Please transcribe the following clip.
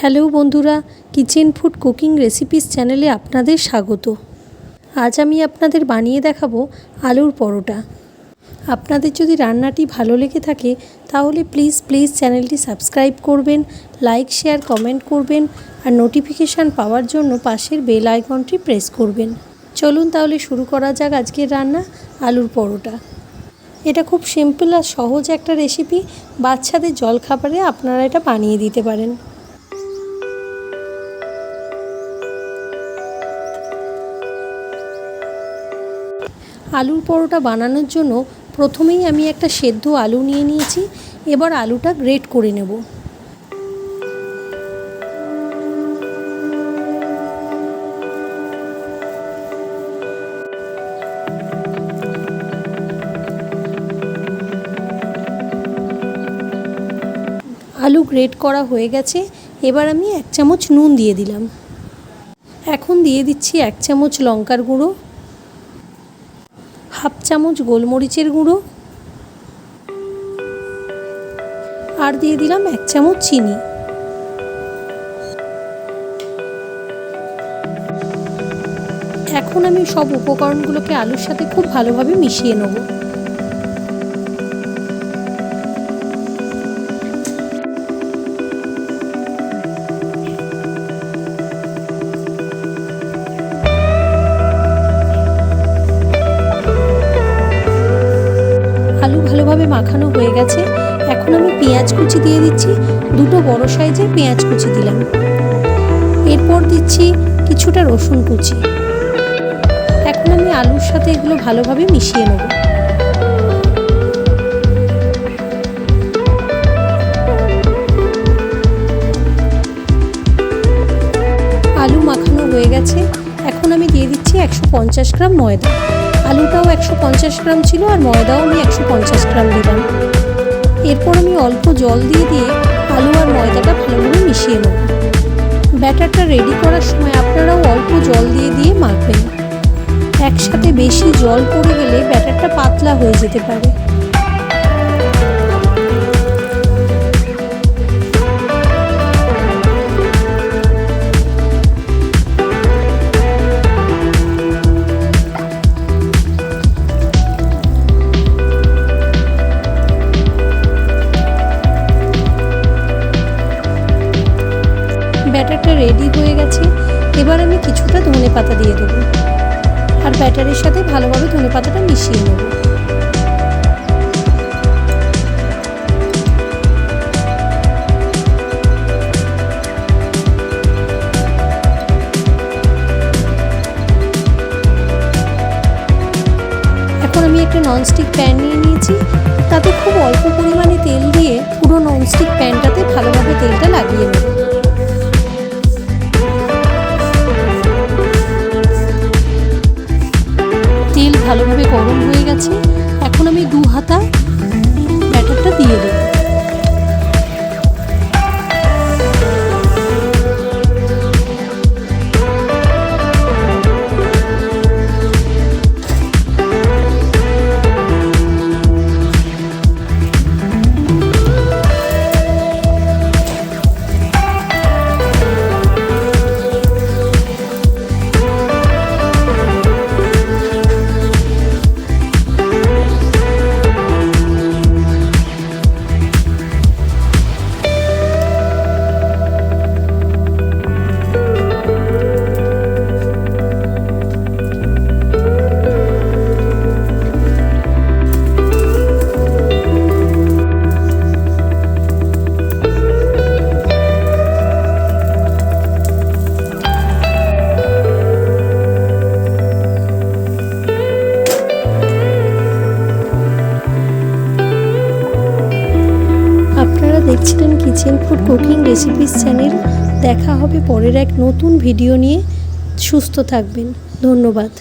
Hello বন্ধুরা, kitchen food cooking recipes চ্যানেলে আপনাদের স্বাগত। আজ আমি আপনাদের বানিয়ে দেখাবো আলুর পরোটা। আপনাদের যদি রান্নাটি ভালো লেগে থাকে তাহলে প্লিজ চ্যানেলটি সাবস্ক্রাইব করবেন, লাইক শেয়ার কমেন্ট করবেন আর নোটিফিকেশান পাওয়ার জন্য পাশের বেল আইকনটি প্রেস করবেন। চলুন তাহলে শুরু করা যাক আজকের রান্না আলুর পরোটা। এটা খুব সিম্পল আর সহজ একটা রেসিপি। বাচ্চাদের জলখাবারে আপনারা এটা বানিয়ে দিতে পারেন। আলুর পরোটা বানানোর জন্য প্রথমেই আমি একটা সেদ্ধ আলু নিয়ে নিয়েছি। এবার আলুটা গ্রেট করে নেব। আলু গ্রেট করা হয়ে গেছে। এবার আমি 1 চামচ নুন দিয়ে দিলাম। এখন দিয়ে দিচ্ছি 1 চামচ লঙ্কার গুঁড়ো, হাফ চামচ গোলমরিচের গুঁড়ো আর দিয়ে দিলাম 1 চামচ চিনি। এখন আমি সব উপকরণগুলোকে আলুর সাথে খুব ভালোভাবে মিশিয়ে নেব। আলু ভালোভাবে মাখানো হয়ে গেছে। এখন আমি পেঁয়াজ কুচি দিয়ে দিচ্ছি। 2 বড় সাইজের পেঁয়াজ কুচি দিলাম। এরপর দিচ্ছি কিছুটা রসুন কুচি। এখন আমি আলুর সাথে এগুলো ভালোভাবে মিশিয়ে নেব। আলু মাখানো হয়ে গেছে। এখন আমি দিয়ে দিচ্ছি 150 গ্রাম ময়দা। আলুটাও 150 গ্রাম ছিল আর ময়দাও আমি 150 গ্রাম দিলাম। এরপর আমি অল্প জল দিয়ে আলু আর ময়দাটা ভালোভাবে মিশিয়ে নেব। ব্যাটারটা রেডি করার সময় আপনারাও অল্প জল দিয়ে মাখবেন। একসাথে বেশি জল পড়ে গেলে ব্যাটারটা পাতলা হয়ে যেতে পারে। ব্যাটারটা রেডি হয়ে গেছে। এবার আমি কিছুটা ধনেপাতা দিয়ে দেবো আর ব্যাটারের সাথে ভালোভাবে ধনেপাতাটা মিশিয়ে নেব। এখন আমি একটা ননস্টিক প্যান নিয়ে নিয়েছি। তাতে খুব অল্প পরিমাণে তেল দিয়ে পুরো ননস্টিক প্যানটাতে ভালোভাবে তেলটা লাগিয়ে নেব। তেল ভালোভাবে গরম হয়ে গেছে। এখন আমি 2 হাতা ব্যাটারটা দিয়ে দেব। দেখছিলেন kitchen food cooking recipes channel. দেখা হবে পরের এক নতুন ভিডিও নিয়ে। সুস্থ থাকবেন। ধন্যবাদ।